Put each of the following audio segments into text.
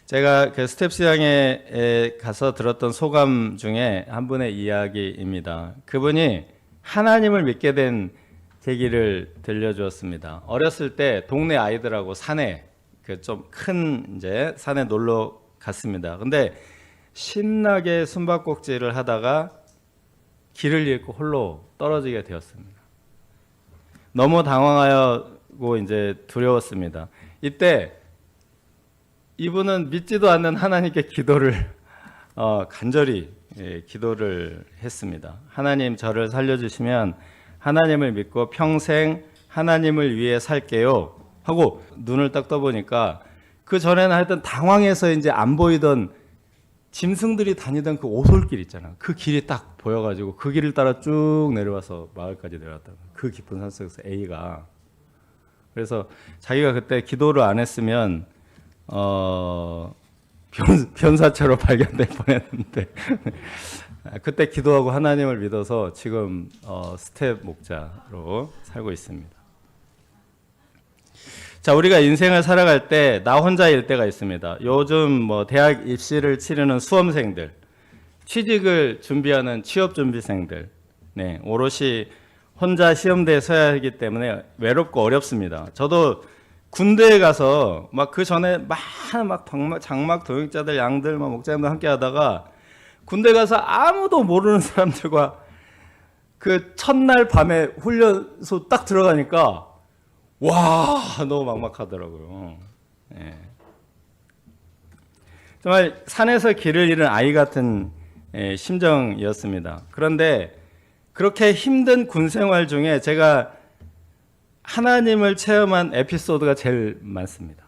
제가 그 스텝 시장에 가서 들었던 소감 중에 한 분의 이야기입니다. 그분이 하나님을 믿게 된 계기를 들려주었습니다. 어렸을 때 동네 아이들하고 산에 그 좀 큰 이제 산에 놀러 갔습니다. 근데 신나게 숨바꼭질을 하다가 길을 잃고 홀로 떨어지게 되었습니다. 너무 당황하고 이제 두려웠습니다. 이때 이분은 믿지도 않는 하나님께 기도를 간절히 기도를 했습니다. 하나님 저를 살려주시면 하나님을 믿고 평생 하나님을 위해 살게요 하고 눈을 딱 떠보니까 그 전에는 하여튼 당황해서 이제 안 보이던 짐승들이 다니던 그 오솔길 있잖아. 그 길이 딱 보여가지고 그 길을 따라 쭉 내려와서 마을까지 내려왔다. 그 깊은 산속에서 A가. 그래서 자기가 그때 기도를 안 했으면 변사체로 발견될 뻔했는데 그때 기도하고 하나님을 믿어서 지금 스텝 목자로 살고 있습니다. 자, 우리가 인생을 살아갈 때 나 혼자일 때가 있습니다. 요즘 뭐 대학 입시를 치르는 수험생들, 취직을 준비하는 취업준비생들, 네, 오롯이 혼자 시험대에 서야 하기 때문에 외롭고 어렵습니다. 저도 군대에 가서 막 그 전에 막 장막 동역자들, 양들, 막 목자님들 함께 하다가 군대 가서 아무도 모르는 사람들과 그 첫날 밤에 훈련소 딱 들어가니까 와, 너무 막막하더라고요. 예. 정말 산에서 길을 잃은 아이 같은 심정이었습니다. 그런데 그렇게 힘든 군 생활 중에 제가 하나님을 체험한 에피소드가 제일 많습니다.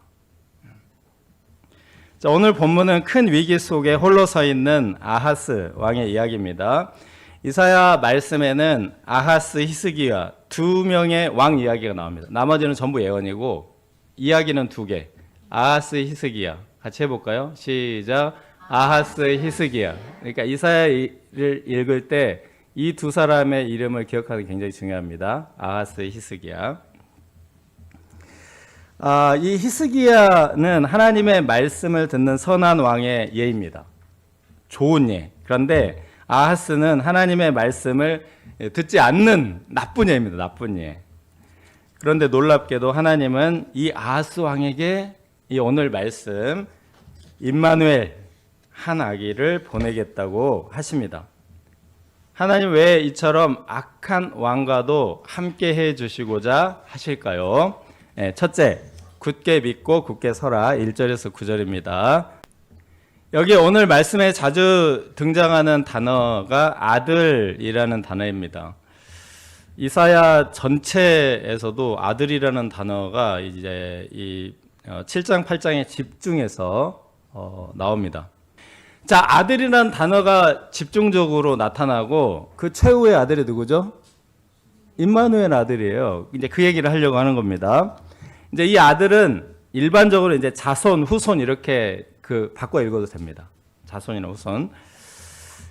자, 오늘 본문은 큰 위기 속에 홀로 서 있는 아하스 왕의 이야기입니다. 이사야 말씀에는 아하스, 히스기야 두 명의 왕 이야기가 나옵니다. 나머지는 전부 예언이고 이야기는 두 개. 아하스, 히스기야 같이 해볼까요? 시작. 아하스, 히스기야. 그러니까 이사야를 읽을 때 이 두 사람의 이름을 기억하는 게 굉장히 중요합니다. 아하스, 히스기야. 이 히스기야는 하나님의 말씀을 듣는 선한 왕의 예입니다. 좋은 예. 그런데 아하스는 하나님의 말씀을 듣지 않는 나쁜 예입니다. 나쁜 예. 그런데 놀랍게도 하나님은 이 아하스 왕에게 이 오늘 말씀 임마누엘 한 아기를 보내겠다고 하십니다. 하나님 왜 이처럼 악한 왕과도 함께 해 주시고자 하실까요? 첫째, 굳게 믿고 굳게 서라. 1절에서 9절입니다. 여기 오늘 말씀에 자주 등장하는 단어가 아들이라는 단어입니다. 이사야 전체에서도 아들이라는 단어가 이제 이 7장, 8장에 집중해서 나옵니다. 자, 아들이라는 단어가 집중적으로 나타나고 그 최후의 아들이 누구죠? 임마누엘 아들이에요. 이제 그 얘기를 하려고 하는 겁니다. 이제 이 아들은 일반적으로 이제 자손, 후손 이렇게 바꿔 읽어도 됩니다. 자손이나 후손.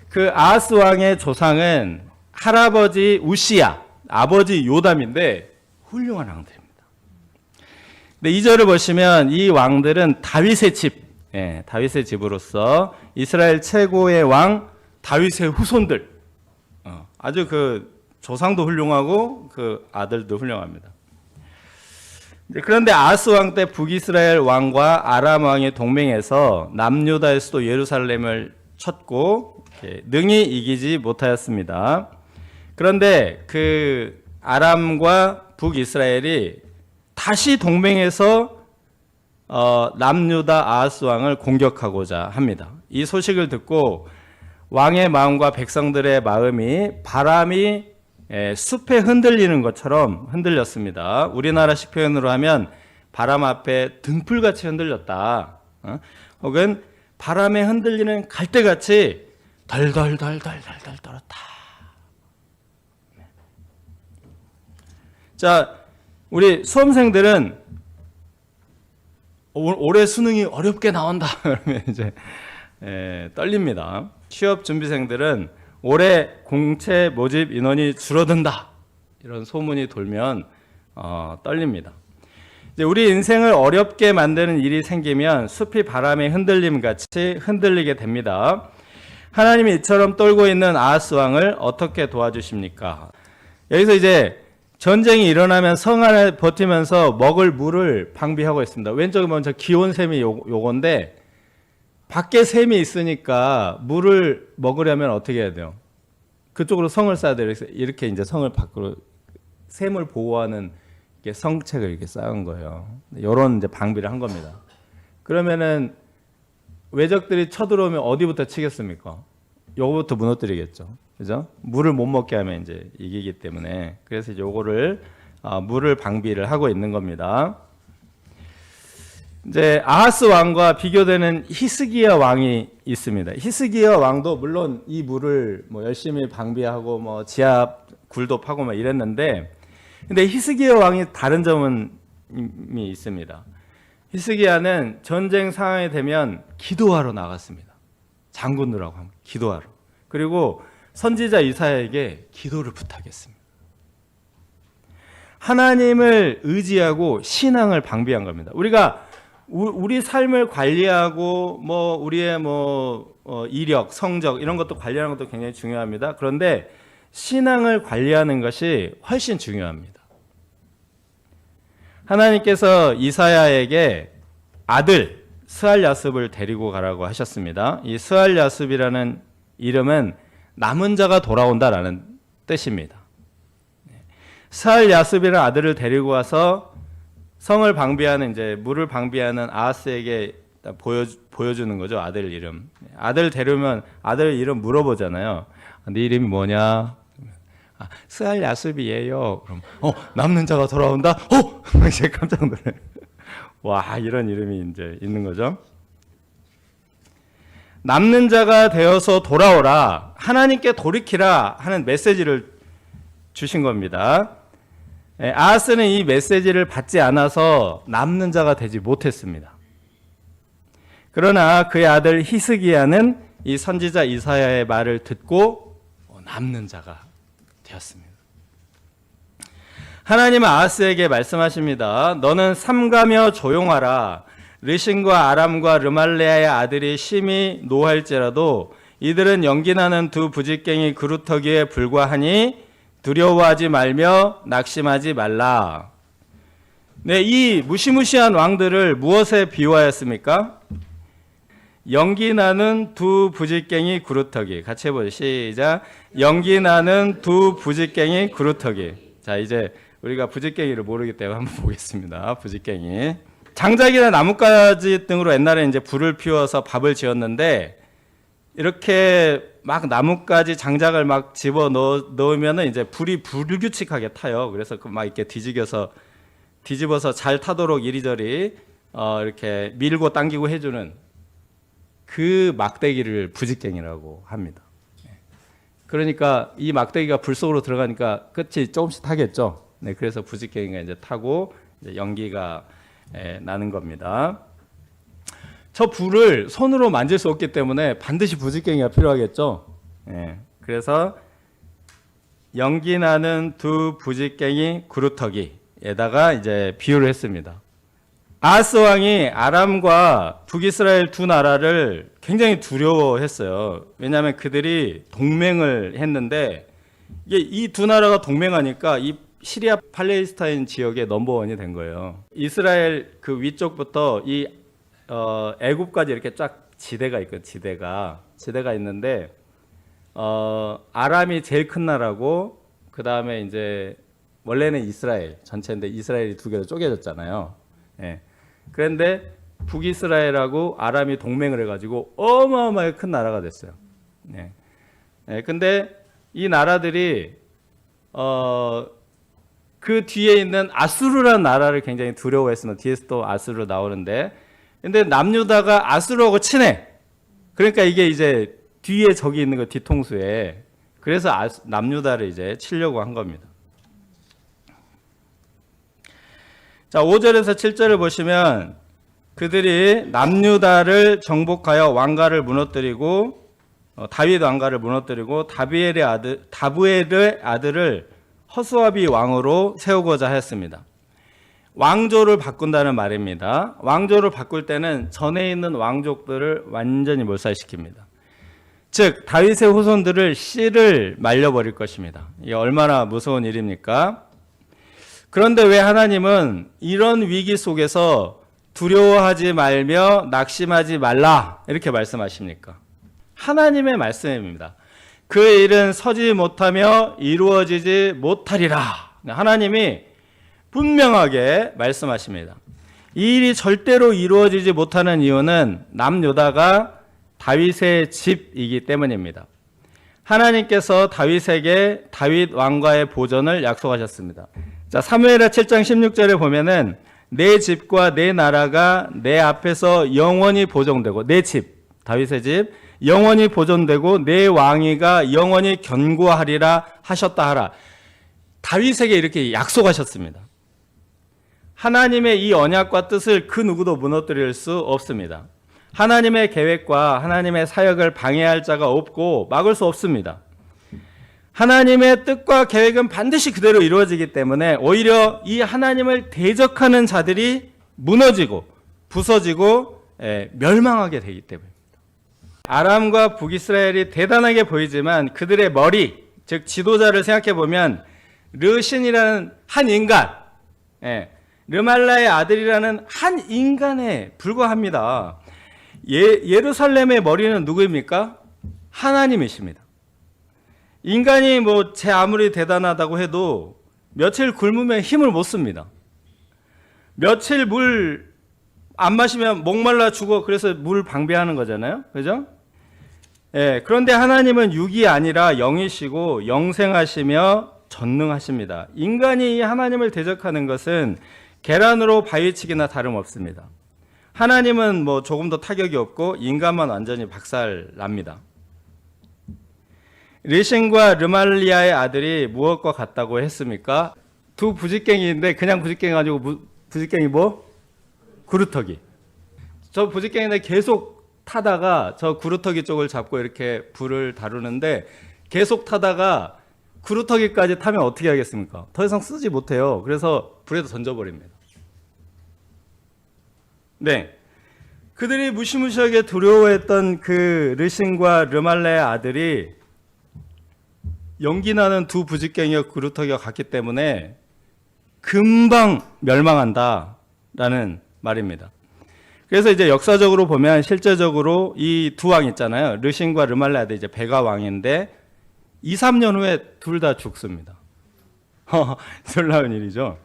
그 아하스 왕의 조상은 할아버지 우시야, 아버지 요담인데 훌륭한 왕들입니다. 근데 2절을 보시면 이 왕들은 다윗의 집, 다윗의 집으로서 이스라엘 최고의 왕 다윗의 후손들. 아주 그 조상도 훌륭하고 그 아들도 훌륭합니다. 그런데 아하스 왕 때 북이스라엘 왕과 아람 왕이 동맹해서 남유다의 수도 예루살렘을 쳤고 능히 이기지 못하였습니다. 그런데 그 아람과 북이스라엘이 다시 동맹해서 남유다 아하스 왕을 공격하고자 합니다. 이 소식을 듣고 왕의 마음과 백성들의 마음이 바람이 숲에 흔들리는 것처럼 흔들렸습니다. 우리나라식 표현으로 하면 바람 앞에 등불같이 흔들렸다. 혹은 바람에 흔들리는 갈대같이 덜덜덜덜덜 떨었다. 자, 우리 수험생들은 올해 수능이 어렵게 나온다 그러면 이제 떨립니다. 취업 준비생들은 올해 공채 모집 인원이 줄어든다 이런 소문이 돌면 떨립니다. 이제 우리 인생을 어렵게 만드는 일이 생기면 숲이 바람에 흔들림 같이 흔들리게 됩니다. 하나님이 이처럼 떨고 있는 아하스 왕을 어떻게 도와주십니까? 여기서 이제 전쟁이 일어나면 성 안에 버티면서 먹을 물을 방비하고 있습니다. 왼쪽에 먼저 기온 샘이 요건데 밖에 샘이 있으니까 물을 먹으려면 어떻게 해야 돼요? 그쪽으로 성을 쌓아야 돼요. 이렇게 이제 성을 밖으로 샘을 보호하는 성책을 이렇게 쌓은 거예요. 이런 이제 방비를 한 겁니다. 그러면은 외적들이 쳐들어오면 어디부터 치겠습니까? 요거부터 무너뜨리겠죠. 그죠? 물을 못 먹게 하면 이제 이기기 때문에. 그래서 이제 요거를 물을 방비를 하고 있는 겁니다. 이제 아하스 왕과 비교되는 히스기야 왕이 있습니다. 히스기야 왕도 물론 이 물을 뭐 열심히 방비하고 뭐 지하 굴도파고 막 이랬는데, 근데 히스기야 왕이 다른 점은 있습니다. 히스기야는 전쟁 상황이 되면 기도하러 나갔습니다. 장군들하고 함께 기도하러. 그리고 선지자 이사야에게 기도를 부탁했습니다. 하나님을 의지하고 신앙을 방비한 겁니다. 우리가 우리 삶을 관리하고 뭐 우리의 이력, 성적 이런 것도 관리하는 것도 굉장히 중요합니다. 그런데 신앙을 관리하는 것이 훨씬 중요합니다. 하나님께서 이사야에게 아들 스알야습을 데리고 가라고 하셨습니다. 이 스알야습이라는 이름은 남은 자가 돌아온다라는 뜻입니다. 스알야습이라는 아들을 데리고 와서 성을 방비하는 이제 물을 방비하는 아하스에게 보여주는 거죠. 아들 이름. 아들 데려오면 아들 이름 물어보잖아요. 네 이름이 뭐냐? 스알야습이에요. 그럼 남는 자가 돌아온다. 이제 깜짝 놀래. 와, 이런 이름이 이제 있는 거죠. 남는 자가 되어서 돌아오라, 하나님께 돌이키라 하는 메시지를 주신 겁니다. 아하스는 이 메시지를 받지 않아서 남는 자가 되지 못했습니다. 그러나 그의 아들 히스기야는 이 선지자 이사야의 말을 듣고 남는 자가 되었습니다. 하나님은 아하스에게 말씀하십니다. 너는 삼가며 조용하라. 르신과 아람과 르말레아의 아들이 심히 노할지라도 이들은 연기나는 두 부짓갱이 그루터기에 불과하니 두려워하지 말며 낙심하지 말라. 네, 이 무시무시한 왕들을 무엇에 비유하였습니까? 연기나는 두 부짓갱이 그루터기. 같이 해보죠. 시작. 연기나는 두 부짓갱이 그루터기. 자, 이제 우리가 부짓갱이를 모르기 때문에 한번 보겠습니다. 부짓갱이. 장작이나 나뭇가지 등으로 옛날에 이제 불을 피워서 밥을 지었는데, 이렇게 막 나뭇가지 장작을 막 집어 넣으면은 이제 불이 불규칙하게 타요. 그래서 막 이렇게 뒤집어서 잘 타도록 이리저리 이렇게 밀고 당기고 해주는 그 막대기를 부짓갱이라고 합니다. 그러니까 이 막대기가 불 속으로 들어가니까 끝이 조금씩 타겠죠. 네, 그래서 부짓갱이가 이제 타고 이제 연기가 나는 겁니다. 저 불을 손으로 만질 수 없기 때문에 반드시 부짓갱이가 필요하겠죠. 그래서 연기 나는 두 부짓갱이 그루터기에다가 이제 비유를 했습니다. 아하스 왕이 아람과 북이스라엘 두 나라를 굉장히 두려워했어요. 왜냐하면 그들이 동맹을 했는데 이 두 나라가 동맹하니까 이 시리아 팔레스타인 지역의 넘버원이 된 거예요. 이스라엘 그 위쪽부터 이 애굽까지 이렇게 쫙 지대가 있거든요. 지대가 있는데 아람이 제일 큰 나라고, 그 다음에 이제 원래는 이스라엘 전체인데 이스라엘이 두 개로 쪼개졌잖아요. 그런데 북이스라엘하고 아람이 동맹을 해가지고 어마어마하게 큰 나라가 됐어요. 근데 이 나라들이 그 뒤에 있는 아수르라는 나라를 굉장히 두려워했습니다. 뒤에서 또 아수르 나오는데, 근데 남유다가 아수르하고 친해. 그러니까 이게 이제 뒤에 적이 있는 거 뒤통수에, 그래서 남유다를 이제 치려고 한 겁니다. 자, 5절에서 7절을 보시면 그들이 남유다를 정복하여 왕가를 무너뜨리고 다윗 왕가를 무너뜨리고 다부엘의 아들을 허수아비 왕으로 세우고자 했습니다. 왕조를 바꾼다는 말입니다. 왕조를 바꿀 때는 전에 있는 왕족들을 완전히 몰살시킵니다. 즉 다윗의 후손들을 씨를 말려버릴 것입니다. 이게 얼마나 무서운 일입니까? 그런데 왜 하나님은 이런 위기 속에서 두려워하지 말며 낙심하지 말라 이렇게 말씀하십니까? 하나님의 말씀입니다. 그의 일은 서지 못하며 이루어지지 못하리라. 하나님이 분명하게 말씀하십니다. 이 일이 절대로 이루어지지 못하는 이유는 남유다가 다윗의 집이기 때문입니다. 하나님께서 다윗에게 다윗 왕과의 보전을 약속하셨습니다. 자, 사무엘하 7장 16절에 보면은 내 집과 내 나라가 내 앞에서 영원히 보존되고, 내 집, 다윗의 집 영원히 보존되고 내 왕위가 영원히 견고하리라 하셨다 하라. 다윗에게 이렇게 약속하셨습니다. 하나님의 이 언약과 뜻을 그 누구도 무너뜨릴 수 없습니다. 하나님의 계획과 하나님의 사역을 방해할 자가 없고 막을 수 없습니다. 하나님의 뜻과 계획은 반드시 그대로 이루어지기 때문에 오히려 이 하나님을 대적하는 자들이 무너지고 부서지고 멸망하게 되기 때문입니다. 아람과 북이스라엘이 대단하게 보이지만 그들의 머리, 즉 지도자를 생각해 보면 르신이라는 한 인간, 르말라의 아들이라는 한 인간에 불과합니다. 예루살렘의 머리는 누구입니까? 하나님이십니다. 인간이 뭐 제 아무리 대단하다고 해도 며칠 굶으면 힘을 못 씁니다. 며칠 물 안 마시면 목말라 죽어. 그래서 물 방비하는 거잖아요. 그죠? 그런데 하나님은 육이 아니라 영이시고 영생하시며 전능하십니다. 인간이 하나님을 대적하는 것은 계란으로 바위치기나 다름없습니다. 하나님은 뭐 조금 더 타격이 없고 인간만 완전히 박살납니다. 르신과 르말리아의 아들이 무엇과 같다고 했습니까? 두 부직갱이인데 그냥 부직갱이 가지고 부직갱이 뭐? 구루터기. 저 부직갱이인데 계속 타다가 저 구루터기 쪽을 잡고 이렇게 불을 다루는데 계속 타다가 구루터기까지 타면 어떻게 하겠습니까? 더 이상 쓰지 못해요. 그래서 불에다 던져버립니다. 네, 그들이 무시무시하게 두려워했던 그 르신과 르말레의 아들이 연기나는 두 부직갱이와 구루터기가 같기 때문에 금방 멸망한다라는 말입니다. 그래서 이제 역사적으로 보면 실제적으로 이 두 왕 있잖아요. 르신과 르말레 아들 이제 배가 왕인데 2, 3년 후에 둘 다 죽습니다. 놀라운 일이죠.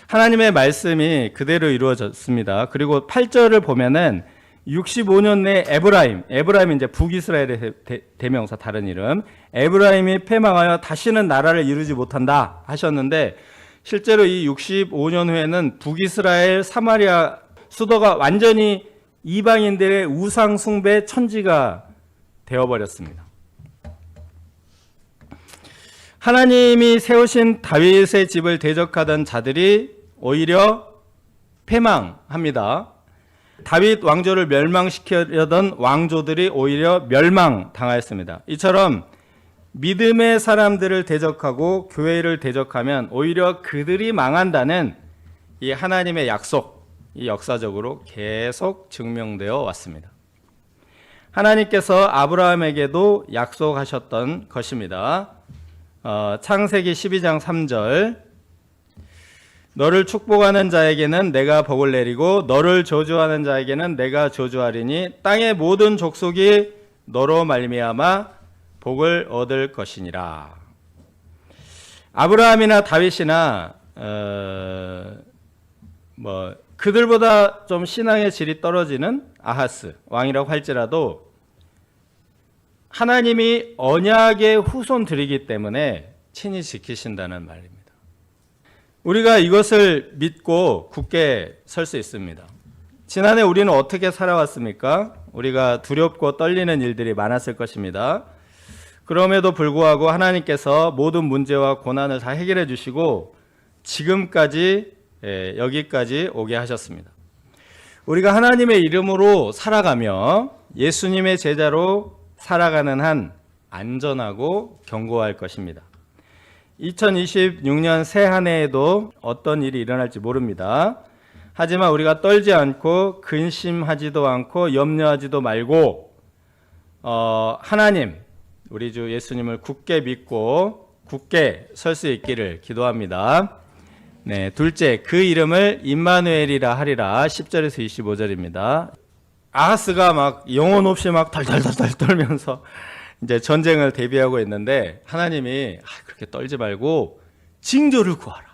하나님의 말씀이 그대로 이루어졌습니다. 그리고 8절을 보면은 65년 내 에브라임이 이제 북이스라엘의 대명사 다른 이름, 에브라임이 패망하여 다시는 나라를 이루지 못한다 하셨는데 실제로 이 65년 후에는 북이스라엘 사마리아 수도가 완전히 이방인들의 우상 숭배 천지가 되어버렸습니다. 하나님이 세우신 다윗의 집을 대적하던 자들이 오히려 패망합니다. 다윗 왕조를 멸망시키려던 왕조들이 오히려 멸망당하였습니다. 이처럼 믿음의 사람들을 대적하고 교회를 대적하면 오히려 그들이 망한다는 이 하나님의 약속, 이 역사적으로 계속 증명되어 왔습니다. 하나님께서 아브라함에게도 약속하셨던 것입니다. 창세기 12장 3절, 너를 축복하는 자에게는 내가 복을 내리고 너를 저주하는 자에게는 내가 저주하리니 땅의 모든 족속이 너로 말미암아 복을 얻을 것이니라. 아브라함이나 다윗이나 그들보다 좀 신앙의 질이 떨어지는 아하스 왕이라고 할지라도 하나님이 언약의 후손들이기 때문에 친히 지키신다는 말입니다. 우리가 이것을 믿고 굳게 설 수 있습니다. 지난해 우리는 어떻게 살아왔습니까? 우리가 두렵고 떨리는 일들이 많았을 것입니다. 그럼에도 불구하고 하나님께서 모든 문제와 고난을 다 해결해 주시고 지금까지 여기까지 오게 하셨습니다. 우리가 하나님의 이름으로 살아가며 예수님의 제자로 살아가는 한 안전하고 견고할 것입니다. 2026년 새 한 해에도 어떤 일이 일어날지 모릅니다. 하지만 우리가 떨지 않고 근심하지도 않고 염려하지도 말고 하나님, 우리 주 예수님을 굳게 믿고 굳게 설 수 있기를 기도합니다. 네, 둘째, 그 이름을 임마누엘이라 하리라. 10절에서 25절입니다. 아하스가 막 영혼 없이 막 덜덜덜 떨면서 이제 전쟁을 대비하고 있는데 하나님이 그렇게 떨지 말고 징조를 구하라.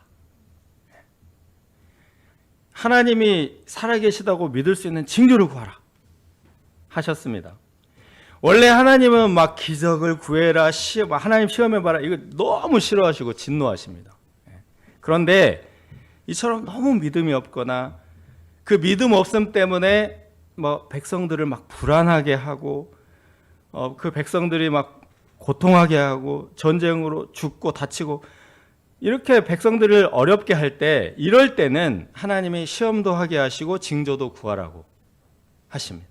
하나님이 살아계시다고 믿을 수 있는 징조를 구하라 하셨습니다. 원래 하나님은 막 기적을 구해라, 하나님 시험해봐라, 이거 너무 싫어하시고 진노하십니다. 그런데 이처럼 너무 믿음이 없거나 그 믿음 없음 때문에 뭐 백성들을 막 불안하게 하고 그 백성들이 막 고통하게 하고 전쟁으로 죽고 다치고 이렇게 백성들을 어렵게 할 때, 이럴 때는 하나님이 시험도 하게 하시고 징조도 구하라고 하십니다.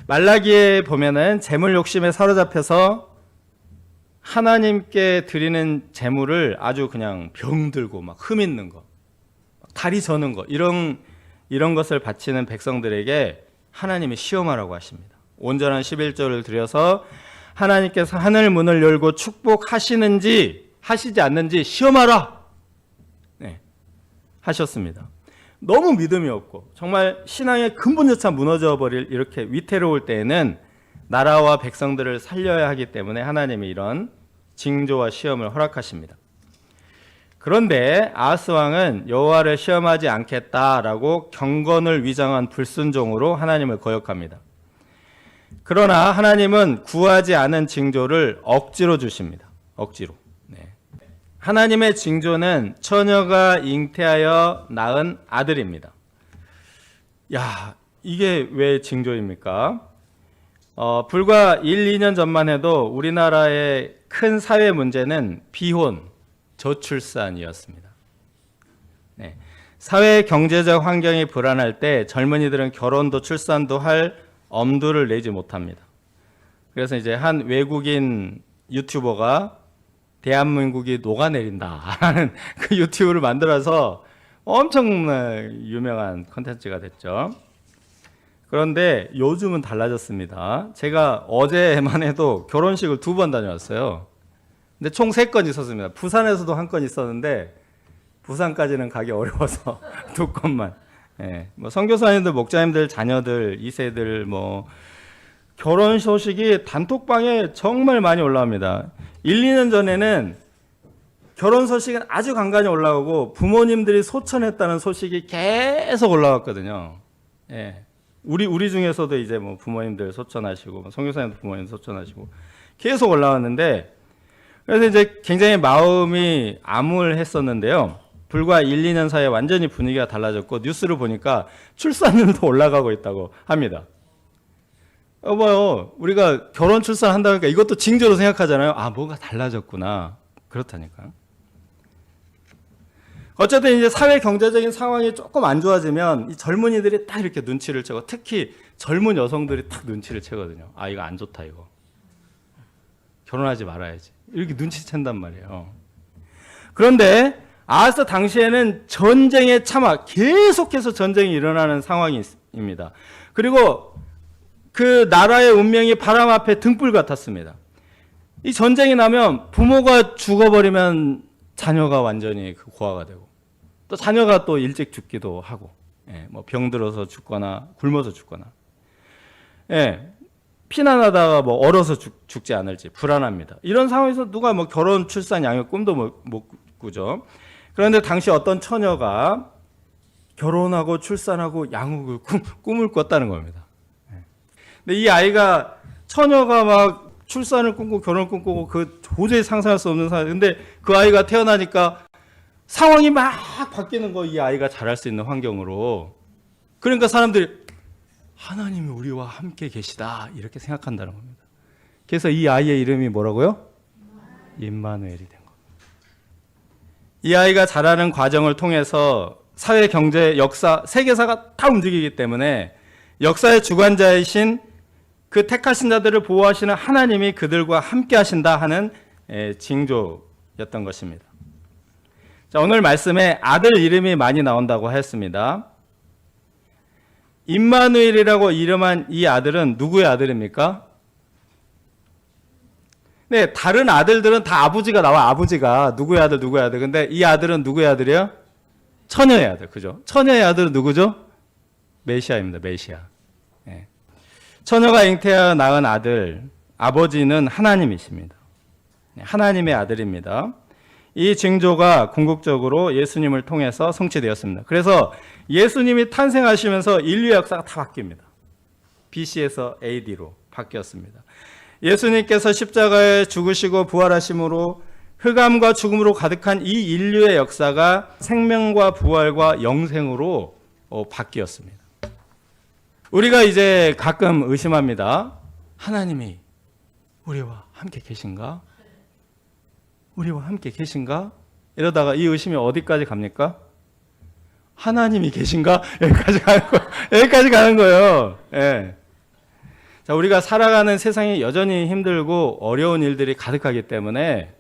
말라기에 보면은 재물 욕심에 사로잡혀서 하나님께 드리는 재물을 아주 그냥 병들고 막 흠 있는 거, 다리 저는 거, 이런 것을 바치는 백성들에게 하나님이 시험하라고 하십니다. 온전한 11조를 드려서 하나님께서 하늘 문을 열고 축복하시는지 하시지 않는지 시험하라. 네, 하셨습니다. 너무 믿음이 없고 정말 신앙의 근본조차 무너져 버릴 이렇게 위태로울 때에는 나라와 백성들을 살려야 하기 때문에 하나님이 이런 징조와 시험을 허락하십니다. 그런데 아하스 왕은 여호와를 시험하지 않겠다라고 경건을 위장한 불순종으로 하나님을 거역합니다. 그러나 하나님은 구하지 않은 징조를 억지로 주십니다. 억지로. 네. 하나님의 징조는 처녀가 잉태하여 낳은 아들입니다. 야, 이게 왜 징조입니까? 불과 1, 2년 전만 해도 우리나라의 큰 사회 문제는 비혼, 저출산이었습니다. 네. 사회 경제적 환경이 불안할 때 젊은이들은 결혼도 출산도 할 엄두를 내지 못합니다. 그래서 이제 한 외국인 유튜버가 대한민국이 녹아내린다라는 그 유튜브를 만들어서 엄청 유명한 콘텐츠가 됐죠. 그런데 요즘은 달라졌습니다. 제가 어제만 해도 결혼식을 2번 다녀왔어요. 근데 총 3건 있었습니다. 부산에서도 1건 있었는데 부산까지는 가기 어려워서 2건만. 예, 뭐 선교사님들, 목자님들, 자녀들, 2세들 뭐 결혼 소식이 단톡방에 정말 많이 올라옵니다. 1, 2년 전에는 결혼 소식은 아주 간간히 올라오고 부모님들이 소천했다는 소식이 계속 올라왔거든요. 예. 우리 중에서도 이제 뭐 부모님들 소천하시고 선교사님들 부모님 소천하시고 계속 올라왔는데, 그래서 이제 굉장히 마음이 암울했었는데요. 불과 1, 2년 사이에 완전히 분위기가 달라졌고 뉴스를 보니까 출산율도 올라가고 있다고 합니다. 여봐요, 우리가 결혼 출산한다니까 이것도 징조로 생각하잖아요. 아, 뭐가 달라졌구나. 그렇다니까. 어쨌든 이제 사회 경제적인 상황이 조금 안 좋아지면 이 젊은이들이 딱 이렇게 눈치를 채고, 특히 젊은 여성들이 딱 눈치를 채거든요. 아, 이거 안 좋다, 이거. 결혼하지 말아야지. 이렇게 눈치챈단 말이에요. 그런데 아하스 당시에는 전쟁의 참화, 계속해서 전쟁이 일어나는 상황입니다. 그리고 그 나라의 운명이 바람 앞에 등불 같았습니다. 이 전쟁이 나면 부모가 죽어버리면 자녀가 완전히 고아가 되고, 또 자녀가 또 일찍 죽기도 하고, 예, 뭐 병들어서 죽거나 굶어서 죽거나, 예, 피난하다가 뭐 얼어서 죽지 않을지 불안합니다. 이런 상황에서 누가 뭐 결혼, 출산, 양육 꿈도 못 꾸죠. 그런데 당시 어떤 처녀가 결혼하고 출산하고 양육을 꿈을 꿨다는 겁니다. 근데 이 아이가, 처녀가 막 출산을 꿈꾸고 결혼을 꿈꾸고 그 도저히 상상할 수 없는 상황. 근데 그 아이가 태어나니까 상황이 막 바뀌는 거, 이 아이가 자랄 수 있는 환경으로. 그러니까 사람들이 하나님이 우리와 함께 계시다 이렇게 생각한다는 겁니다. 그래서 이 아이의 이름이 뭐라고요? 임마누엘이 된 겁니다. 이 아이가 자라는 과정을 통해서 사회, 경제, 역사, 세계사가 다 움직이기 때문에 역사의 주관자이신 그 택하신 자들을 보호하시는 하나님이 그들과 함께 하신다 하는 징조, 아들이었던 것입니다. 자, 오늘 말씀에 아들 이름이 많이 나온다고 했습니다. 임마누엘이라고 이름한 이 아들은 누구의 아들입니까? 네, 다른 아들들은 다 아버지가 나와. 아버지가 누구의 아들, 누구의 아들. 근데 이 아들은 누구의 아들이에요? 처녀의 아들, 그죠? 처녀의 아들은 누구죠? 메시아입니다. 메시아. 네. 처녀가 잉태하여 낳은 아들, 아버지는 하나님이십니다. 하나님의 아들입니다. 이 징조가 궁극적으로 예수님을 통해서 성취되었습니다. 그래서 예수님이 탄생하시면서 인류 역사가 다 바뀝니다. BC에서 AD로 바뀌었습니다. 예수님께서 십자가에 죽으시고 부활하심으로 흑암과 죽음으로 가득한 이 인류의 역사가 생명과 부활과 영생으로 바뀌었습니다. 우리가 이제 가끔 의심합니다. 하나님이 우리와 함께 계신가? 우리와 함께 계신가? 이러다가 이 의심이 어디까지 갑니까? 하나님이 계신가? 여기까지 가는 거예요. 예. 자, 우리가 살아가는 세상이 여전히 힘들고 어려운 일들이 가득하기 때문에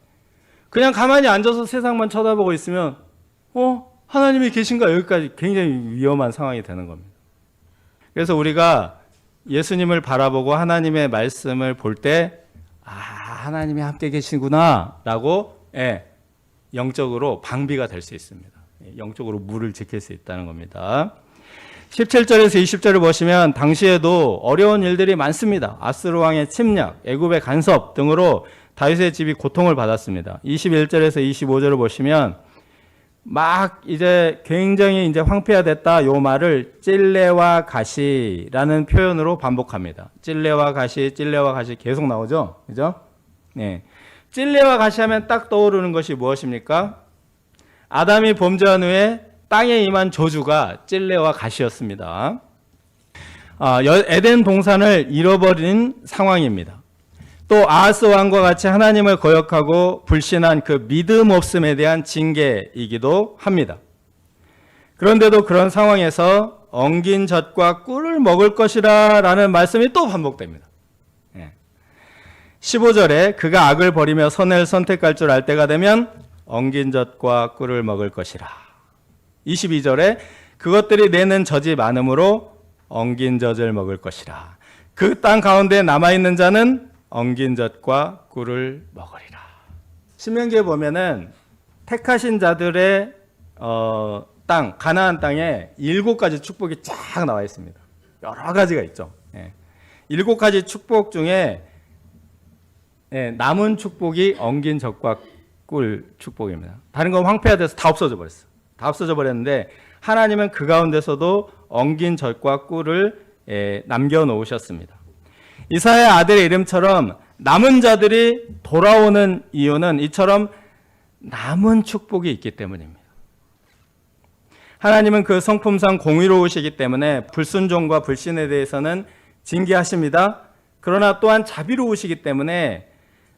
그냥 가만히 앉아서 세상만 쳐다보고 있으면 하나님이 계신가? 여기까지 굉장히 위험한 상황이 되는 겁니다. 그래서 우리가 예수님을 바라보고 하나님의 말씀을 볼 때 하나님이 함께 계시구나 라고 영적으로 방비가 될 수 있습니다. 영적으로 물을 지킬 수 있다는 겁니다. 17절에서 20절을 보시면 당시에도 어려운 일들이 많습니다. 아스루 왕의 침략, 애굽의 간섭 등으로 다윗의 집이 고통을 받았습니다. 21절에서 25절을 보시면 막 이제 굉장히 이제 황폐화됐다 요 말을 찔레와 가시라는 표현으로 반복합니다. 찔레와 가시 계속 나오죠? 그죠? 네. 찔레와 가시 하면 딱 떠오르는 것이 무엇입니까? 아담이 범죄한 후에 땅에 임한 저주가 찔레와 가시였습니다. 에덴 동산을 잃어버린 상황입니다. 또 아하스 왕과 같이 하나님을 거역하고 불신한 그 믿음 없음에 대한 징계이기도 합니다. 그런데도 그런 상황에서 엉긴 젖과 꿀을 먹을 것이라 라는 말씀이 또 반복됩니다. 15절에 그가 악을 버리며 선을 선택할 줄 알 때가 되면 엉긴 젖과 꿀을 먹을 것이라. 22절에 그것들이 내는 젖이 많으므로 엉긴 젖을 먹을 것이라. 그 땅 가운데 남아있는 자는 엉긴 젖과 꿀을 먹으리라. 신명기에 보면은 택하신 자들의 땅, 가나안 땅에 7가지 축복이 쫙 나와 있습니다. 여러 가지가 있죠. 7가지 축복 중에 남은 축복이 엉긴 젖과 꿀 축복입니다. 다른 건 황폐화돼서 다 없어져 버렸어요. 다 없어져 버렸는데 하나님은 그 가운데서도 엉긴 젖과 꿀을 남겨놓으셨습니다. 이사야 아들의 이름처럼 남은 자들이 돌아오는 이유는 이처럼 남은 축복이 있기 때문입니다. 하나님은 그 성품상 공의로우시기 때문에 불순종과 불신에 대해서는 징계하십니다. 그러나 또한 자비로우시기 때문에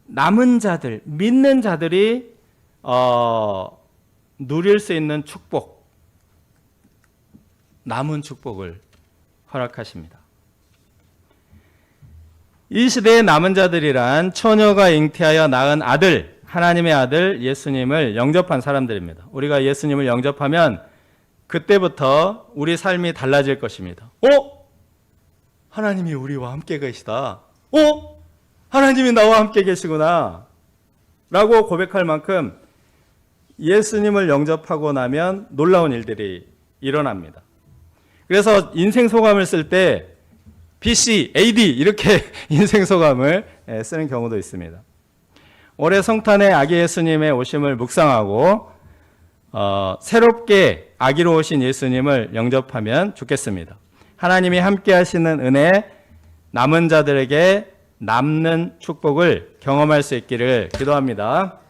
남은 자들, 믿는 자들이 누릴 수 있는 축복, 남은 축복을 허락하십니다. 이 시대의 남은 자들이란 처녀가 잉태하여 낳은 아들, 하나님의 아들 예수님을 영접한 사람들입니다. 우리가 예수님을 영접하면 그때부터 우리 삶이 달라질 것입니다. 하나님이 우리와 함께 계시다. 하나님이 나와 함께 계시구나 라고 고백할 만큼 예수님을 영접하고 나면 놀라운 일들이 일어납니다. 그래서 인생 소감을 쓸 때 BC, AD 이렇게 인생 소감을 쓰는 경우도 있습니다. 올해 성탄의 아기 예수님의 오심을 묵상하고 새롭게 아기로 오신 예수님을 영접하면 좋겠습니다. 하나님이 함께 하시는 은혜, 남은 자들에게 남는 축복을 경험할 수 있기를 기도합니다.